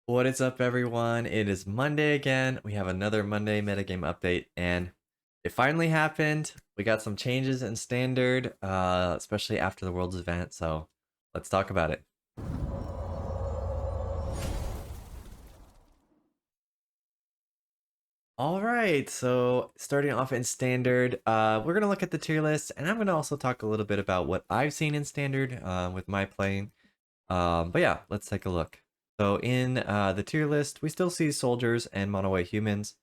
What is up, everyone? It is Monday again. We have another Monday metagame update, and it finally happened. We got some changes in standard, especially after the Worlds event, so let's talk about it. All right, so starting off in standard, we're gonna look at the tier list, and I'm gonna also talk a little bit about what I've seen in standard with my playing. But yeah, let's take a look. So in the tier list, we still see soldiers and mono white humans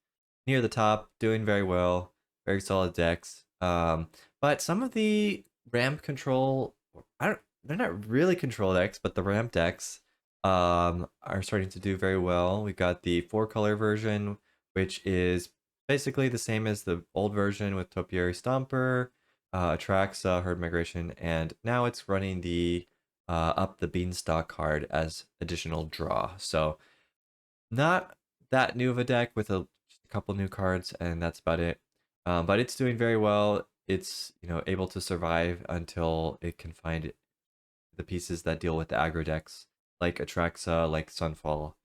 near the top, doing very well, very solid decks. But some of the ramp control, I don't, they're not really control decks, but the ramp decks are starting to do very well. We got the 4-color version, which is basically the same as the old version with Topiary Stomper, Atraxa, Herd Migration, and now it's running the up the Beanstalk card as additional draw. So not that new of a deck with just a couple new cards, and that's about it. But it's doing very well. It's able to survive until it can find the pieces that deal with the aggro decks, like Atraxa, like Sunfall,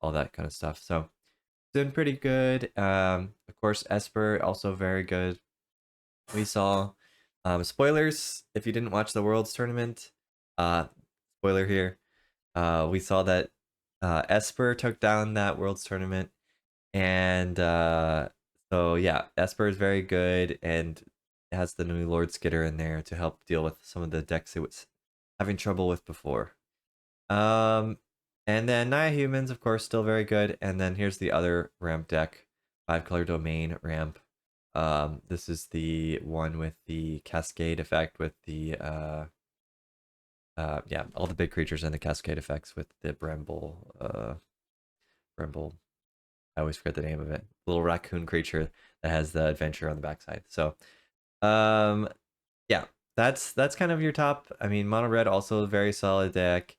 all that kind of stuff. So doing pretty good. Of course, Esper also very good. We saw spoilers if you didn't watch the Worlds tournament. Uh, spoiler here. We saw that Esper took down that Worlds tournament, and so yeah, Esper is very good and has the new Lord Skitter in there to help deal with some of the decks it was having trouble with before. Um, and then Naya Humans, of course, still very good. And then here's the other ramp deck, 5-color domain ramp. This is the one with the Cascade effect with the yeah, all the big creatures and the Cascade effects with the Bramble. I always forget the name of it. Little raccoon creature that has the adventure on the backside. So, um, yeah, that's kind of your top. I mean, mono red also a very solid deck.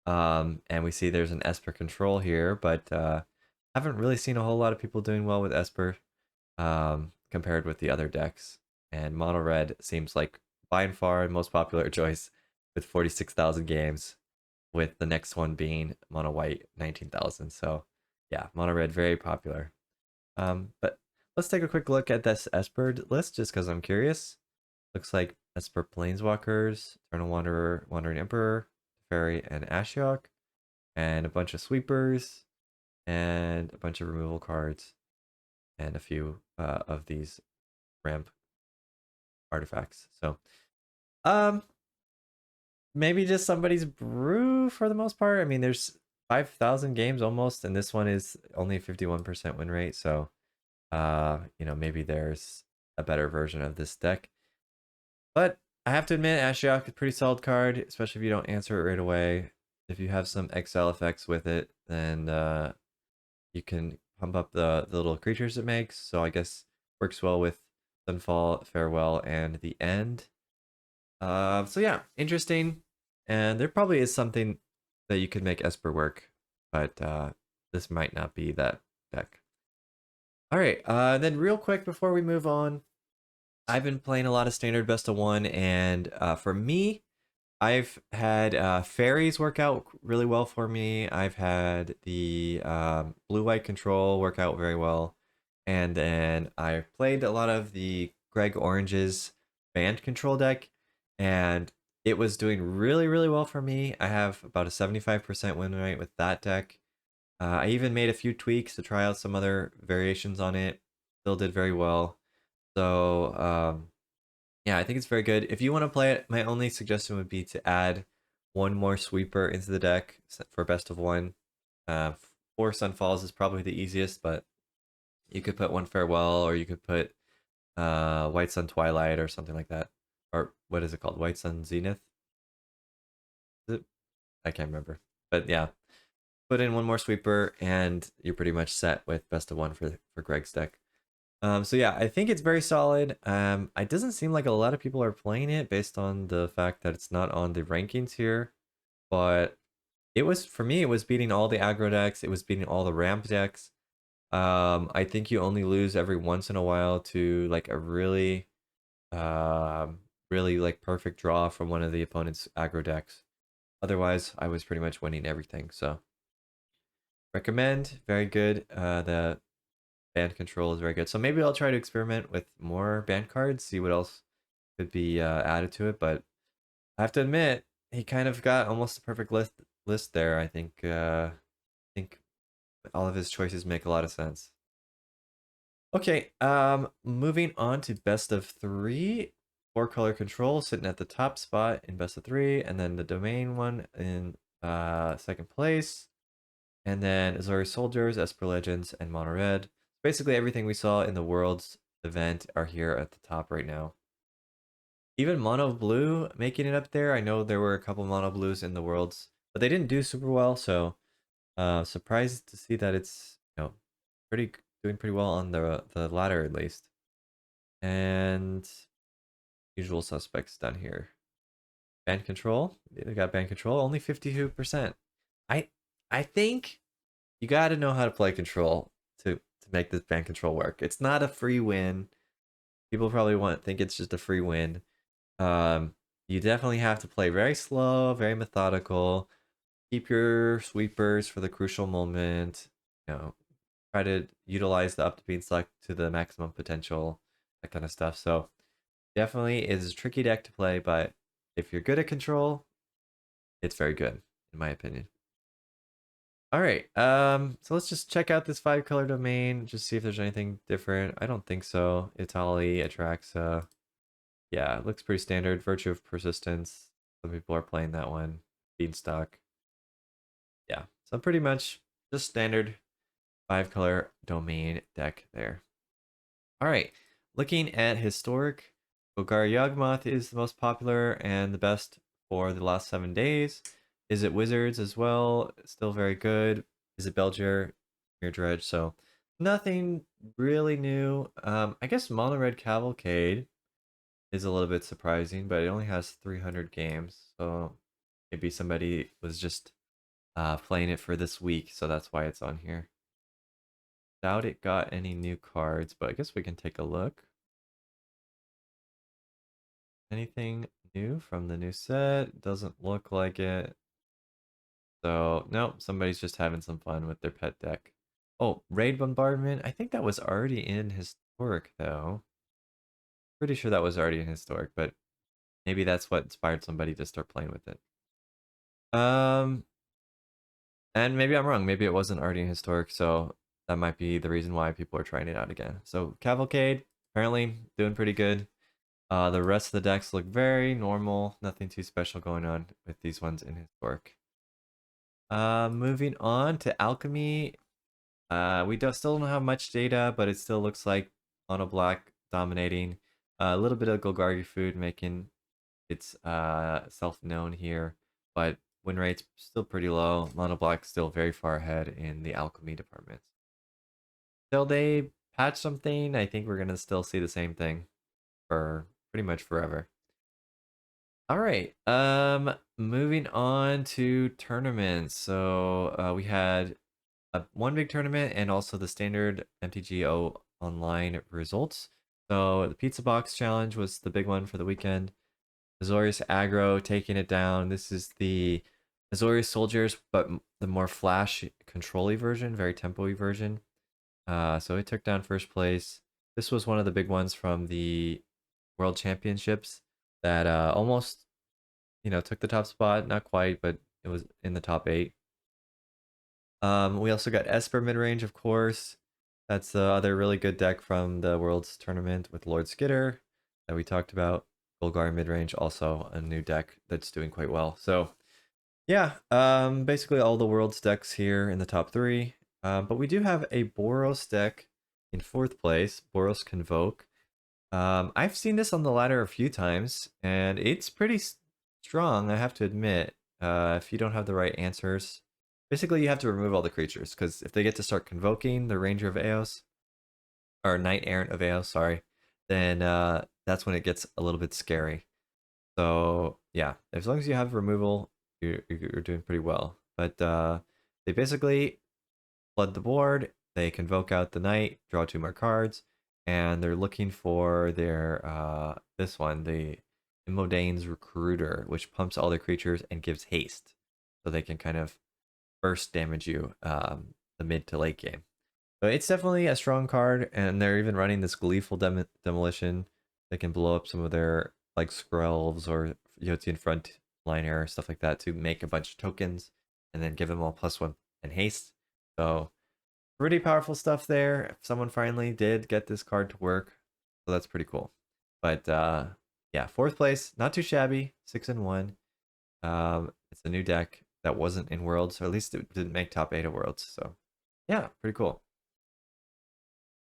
And we see there's an Esper control here, but haven't really seen a whole lot of people doing well with Esper compared with the other decks. And mono red seems like by and far most popular choice with 46,000 games, with the next one being mono white 19,000. So yeah, mono red very popular. But let's take a quick look at this Esper list just because I'm curious. Looks like Esper Planeswalkers, Eternal Wanderer, Wandering Emperor, Fairy, and Ashiok, and a bunch of sweepers, and a bunch of removal cards, and a few of these ramp artifacts. So, um, maybe just somebody's brew for the most part. I mean, there's 5,000 games almost, and this one is only a 51% win rate. So, maybe there's a better version of this deck. But I have to admit, Ashiok is a pretty solid card, especially if you don't answer it right away. If you have some exile effects with it, then you can pump up the little creatures it makes. So I guess works well with Sunfall, Farewell, and the End. So yeah, interesting. And there probably is something that you could make Esper work, but this might not be that deck. All right, then real quick before we move on, I've been playing a lot of standard best of one, and for me, I've had fairies work out really well for me. I've had the blue-white control work out very well, and then I played a lot of the Greg Orange's band control deck, and it was doing really, really well for me. I have about a 75% win rate with that deck. I even made a few tweaks to try out some other variations on it. Still did very well. So yeah, I think it's very good. If you want to play it, my only suggestion would be to add one more sweeper into the deck for best of one. Uh, 4 Sunfalls is probably the easiest, but you could put one Farewell, or you could put White Sun Twilight or something like that. Or what is it called? White Sun Zenith? Is it? I can't remember. But yeah, put in one more sweeper, and you're pretty much set with best of one for Greg's deck. So yeah, I think it's very solid. It doesn't seem like a lot of people are playing it based on the fact that it's not on the rankings here, but it was, for me, it was beating all the aggro decks. It was beating all the ramp decks. I think you only lose every once in a while to like a really like perfect draw from one of the opponent's aggro decks. Otherwise, I was pretty much winning everything. So recommend. Very good. The band control is very good. So maybe I'll try to experiment with more band cards, see what else could be added to it. But I have to admit, he kind of got almost a perfect list there. I think all of his choices make a lot of sense. Okay, moving on to best of three. Four color control sitting at the top spot in best of three, and then the domain one in second place. And then Azori Soldiers, Esper Legends, and Mono Red. Basically everything we saw in the Worlds event are here at the top right now. Even Mono Blue making it up there. I know there were a couple Mono Blues in the Worlds, but they didn't do super well, so surprised to see that it's pretty doing pretty well on the ladder at least. And usual suspects down here. Band control. They got band control, only 52%. I I think you got to know how to play control to make this band control work. It's not a free win. People probably think it's just a free win. You definitely have to play very slow, very methodical. Keep your sweepers for the crucial moment. Try to utilize the up to being select to the maximum potential, that kind of stuff. So definitely is a tricky deck to play, but if you're good at control, it's very good, in my opinion. All right, so let's just check out this 5-color domain, just see if there's anything different. I don't think so. Italy, Atraxa. Yeah, it looks pretty standard. Virtue of Persistence. Some people are playing that one. Beanstalk. Yeah, so pretty much just standard 5-color domain deck there. All right, looking at historic, Golgari Yawgmoth is the most popular and the best for the last 7 days. Is it Wizards as well? Still very good. Is it Belger? Mirror Dredge. So nothing really new. I guess Mono Red Cavalcade is a little bit surprising, but it only has 300 games. So maybe somebody was just playing it for this week, so that's why it's on here. Doubt it got any new cards, but I guess we can take a look. Anything new from the new set? Doesn't look like it. So, nope, somebody's just having some fun with their pet deck. Oh, Raid Bombardment. I think that was already in Historic, though. Pretty sure that was already in Historic, but maybe that's what inspired somebody to start playing with it. And maybe I'm wrong. Maybe it wasn't already in Historic, so that might be the reason why people are trying it out again. So, Cavalcade, apparently doing pretty good. The rest of the decks look very normal. Nothing too special going on with these ones in Historic. Moving on to Alchemy. We still don't have much data, but it still looks like Mono Black dominating. A little bit of Golgari food making its self-known here, but win rate's still pretty low. Mono Black still very far ahead in the Alchemy departments. Till they patch something, I think we're gonna still see the same thing for pretty much forever. All right. Moving on to tournaments. So we had one big tournament and also the standard MTGO online results. So the Pizza Box Challenge was the big one for the weekend. Azorius Aggro taking it down. This is the Azorius Soldiers, but the more flash control-y version, very tempo-y version. So it took down first place. This was one of the big ones from the World Championships that almost, took the top spot. Not quite, but it was in the top 8. We also got Esper midrange, of course. That's the other really good deck from the Worlds tournament with Lord Skitter that we talked about. Golgari midrange, also a new deck that's doing quite well. So yeah, basically all the Worlds decks here in the top 3. But we do have a Boros deck in 4th place, Boros Convoke. I've seen this on the ladder a few times, and it's pretty strong, I have to admit. If you don't have the right answers, basically you have to remove all the creatures, because if they get to start convoking the Ranger of Eos, or Knight Errant of Eos, sorry, then that's when it gets a little bit scary. So yeah, as long as you have removal, you're doing pretty well. But they basically flood the board, they convoke out the Knight, draw 2 more cards, and they're looking for their this one, the Imodane's Recruiter, which pumps all their creatures and gives haste, so they can kind of burst damage you the mid to late game. So it's definitely a strong card, and they're even running this gleeful demolition that can blow up some of their like Skrells or Yotian Frontliner stuff like that to make a bunch of tokens, and then give them all +1 and haste. So pretty powerful stuff there. If someone finally did get this card to work, so that's pretty cool. But yeah, 4th place, not too shabby, 6-1. It's a new deck that wasn't in Worlds, or at least it didn't make top 8 of Worlds. So yeah, pretty cool.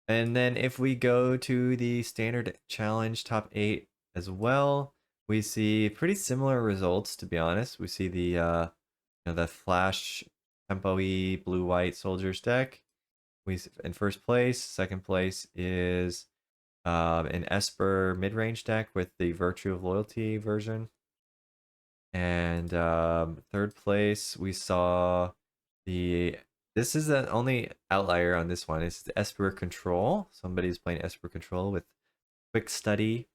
And then if we go to the standard challenge top 8 as well, we see pretty similar results, to be honest. We see the the flash tempo-y blue-white soldiers deck. We in first place. Second place is an Esper mid-range deck with the Virtue of Loyalty version. And third place, we saw this is the only outlier on this one. It's the Esper Control. Somebody's playing Esper Control with Quick Study,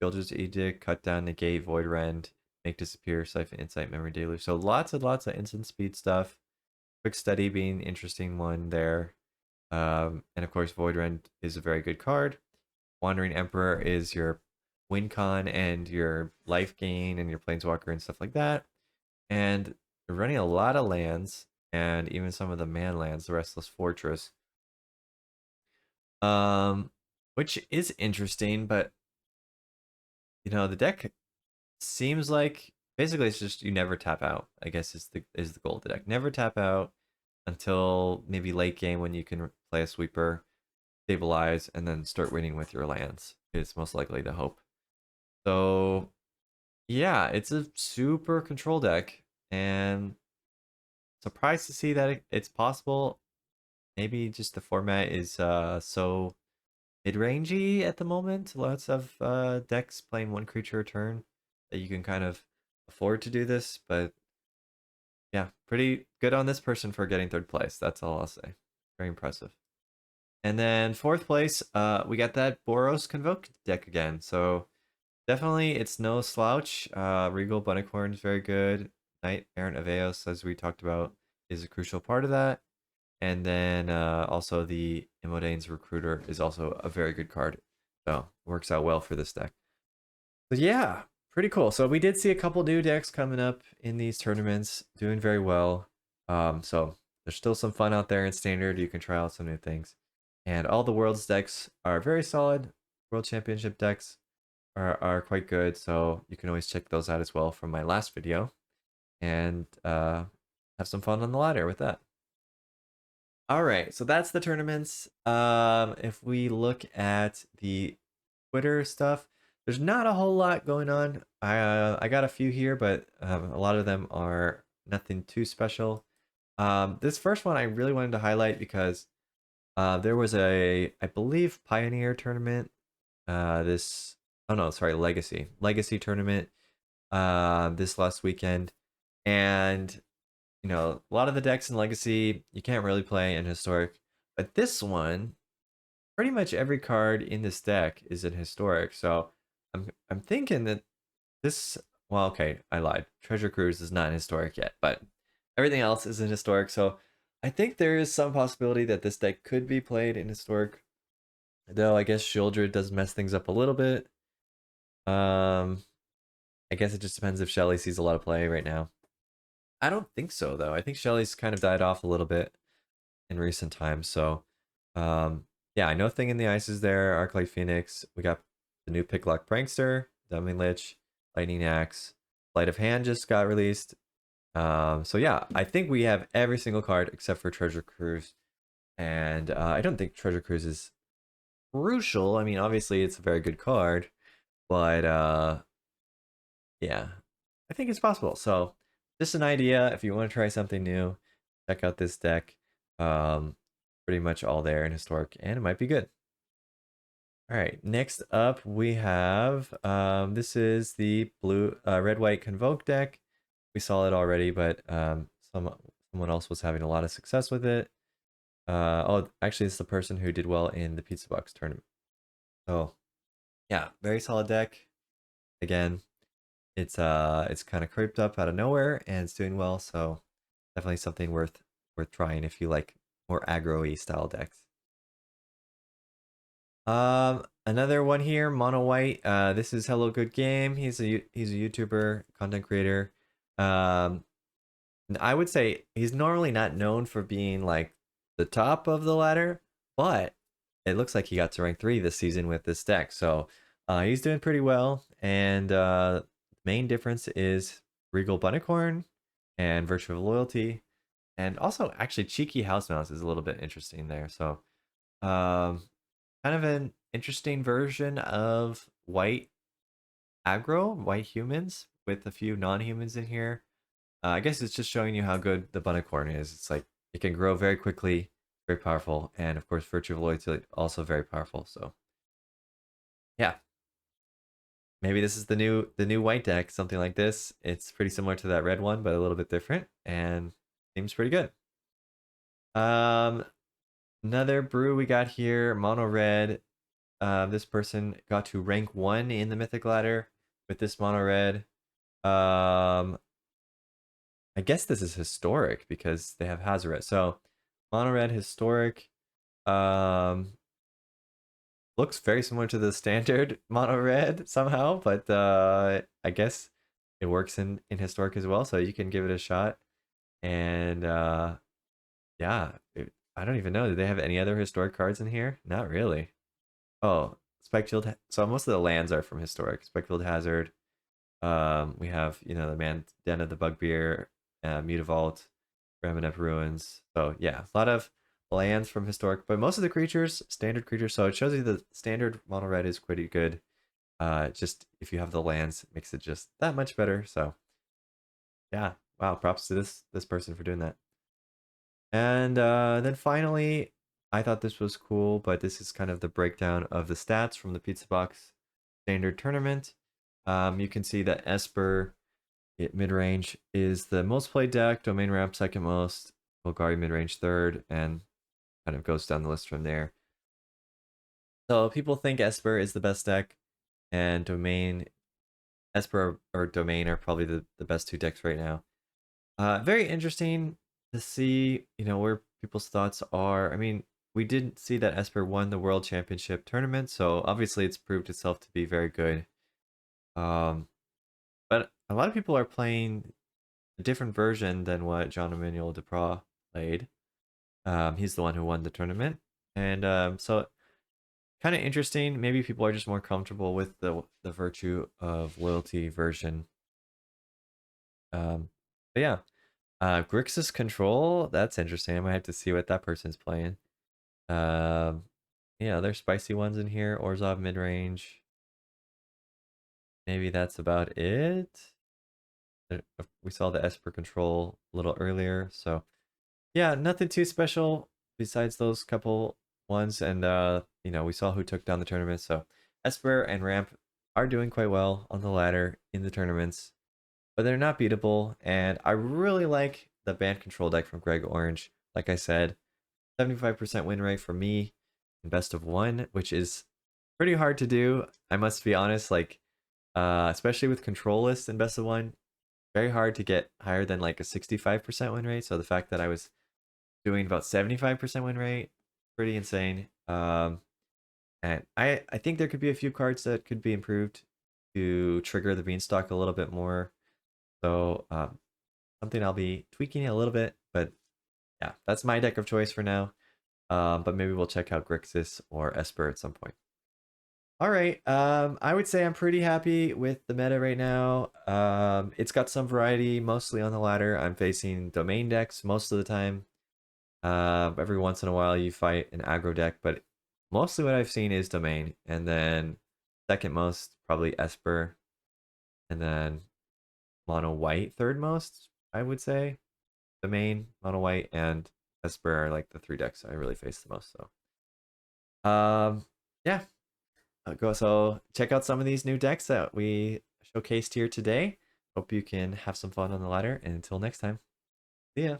Builder's Edict, Cut Down, Negate, Void Rend, Make Disappear, Siphon, Insight, Memory Deluge. So lots and lots of instant speed stuff. Quick Study being the interesting one there. And of course, Void Rend is a very good card. Wandering Emperor is your win con and your life gain and your Planeswalker and stuff like that. And you're running a lot of lands and even some of the man lands, the Restless Fortress. Which is interesting, but the deck seems like basically it's just you never tap out, I guess is the goal of the deck. Never tap out until maybe late game when you can play a sweeper, stabilize, and then start winning with your lands. It's most likely the hope. So yeah, it's a super control deck, and surprised to see that it's possible. Maybe just the format is so mid-rangey at the moment. Lots of decks playing 1 creature a turn that you can kind of afford to do this, but yeah, pretty good on this person for getting 3rd place. That's all I'll say. Very impressive. And then 4th place, we got that Boros Convoke deck again. So definitely it's no slouch. Regal Bunnicorn is very good. Knight Errant of Eos, as we talked about, is a crucial part of that. And then also the Imodane's Recruiter is also a very good card. So it works out well for this deck. So yeah, pretty cool. So we did see a couple new decks coming up in these tournaments, doing very well. So there's still some fun out there in Standard. You can try out some new things. And all the Worlds decks are very solid. World Championship decks are quite good. So you can always check those out as well from my last video. And have some fun on the ladder with that. All right, so that's the tournaments. If we look at the Twitter stuff, there's not a whole lot going on. I got a few here, but a lot of them are nothing too special. This first one I really wanted to highlight because there was I believe, Pioneer tournament. Legacy tournament. This last weekend, and a lot of the decks in Legacy you can't really play in Historic, but this one, pretty much every card in this deck is in Historic. So I'm thinking that this. Well, okay, I lied. Treasure Cruise is not in Historic yet, but everything else is in Historic. So I think there is some possibility that this deck could be played in Historic. Though I guess Shieldred does mess things up a little bit. I guess it just depends if Shelly sees a lot of play right now. I don't think so, though. I think Shelly's kind of died off a little bit in recent times. So, yeah, I know Thing in the Ice is there. Arclight Phoenix. We got the new Picklock Prankster, Dummy Lich, Lightning Axe, Light of Hand just got released. So yeah, I think we have every single card except for Treasure Cruise. And I don't think Treasure Cruise is crucial. I mean, obviously it's a very good card, but yeah, I think it's possible. So just an idea. If you want to try something new, check out this deck. Pretty much all there in Historic, and it might be good. All right, next up we have this is the blue red white Convoke deck. We saw it already, but someone else was having a lot of success with it. Oh, actually, it's the person who did well in the Pizza Box tournament. So yeah, very solid deck. Again, it's kind of creeped up out of nowhere and it's doing well. So definitely something worth trying if you like more aggro-y style decks. Another one here, Mono White. This is Hello Good Game. He's a YouTuber, content creator. I would say he's normally not known for being like the top of the ladder, but it looks like he got to rank 3 this season with this deck. So he's doing pretty well. And main difference is Regal Bunnicorn and Virtue of Loyalty. And also, actually, Cheeky House Mouse is a little bit interesting there. So kind of an interesting version of white aggro, white humans with a few non-humans in here. I guess it's just showing you how good the Bunnicorn is. It's like it can grow very quickly, very powerful, and of course Virtue of Loyalty also very powerful. So yeah, maybe this is the new white deck, something like this. It's pretty similar to that red one, but a little bit different, and seems pretty good. Another brew we got here, mono red. This person got to rank 1 in the Mythic ladder with this mono red. I guess this is historic because they have Hazoret. So mono red historic looks very similar to the standard mono red somehow, but I guess it works in historic as well, so you can give it a shot. And yeah, I don't even know. Do they have any other historic cards in here? Not really. Oh, Spikefield. So most of the lands are from historic. Spikefield Hazard. We have, you know, the Den of the Bugbear, Mutavault, Ramonep Ruins. So yeah, a lot of lands from historic, but most of the creatures, standard creatures. So it shows you the standard mono red is pretty good. Just if you have the lands, it makes it just that much better. So yeah, wow, props to this person for doing that. And then finally, I thought this was cool, but this is kind of the breakdown of the stats from the Pizza Box standard tournament. You can see that Esper mid-range is the most played deck, Domain Ramp second most, Golgari mid-range third, and kind of goes down the list from there. So people think Esper is the best deck, and Esper or Domain are probably the best 2 decks right now. Very interesting to see, you know, where people's thoughts are. I mean, we did see that Esper won the World Championship tournament, so obviously it's proved itself to be very good. But a lot of people are playing a different version than what John Emmanuel Duprat played. He's the one who won the tournament, and so kind of interesting. Maybe people are just more comfortable with the Virtue of Loyalty version. But yeah, Grixis Control. That's interesting. I might have to see what that person's playing. Yeah, there's spicy ones in here. Orzhov mid range. Maybe that's about it. We saw the Esper Control a little earlier, so yeah, nothing too special besides those couple ones. And you know, we saw who took down the tournament. So Esper and Ramp are doing quite well on the ladder in the tournaments, but they're not beatable. And I really like the band control deck from Greg Orange. Like I said, 75% win rate for me in best of 1, which is pretty hard to do. I must be honest, like especially with control lists in best of 1, very hard to get higher than like a 65% win rate. So the fact that I was doing about 75% win rate, pretty insane. And I think there could be a few cards that could be improved to trigger the Beanstalk a little bit more. So something I'll be tweaking a little bit, but yeah, that's my deck of choice for now. But maybe we'll check out Grixis or Esper at some point. All right, I would say I'm pretty happy with the meta right now. It's got some variety, mostly on the ladder. I'm facing domain decks most of the time. Every once in a while you fight an aggro deck, but mostly what I've seen is domain. And then second most, probably Esper. And then mono white, third most, I would say. Domain, mono white, and Esper are like the 3 decks I really face the most. So yeah. So check out some of these new decks that we showcased here today. Hope you can have some fun on the ladder. And until next time, see ya.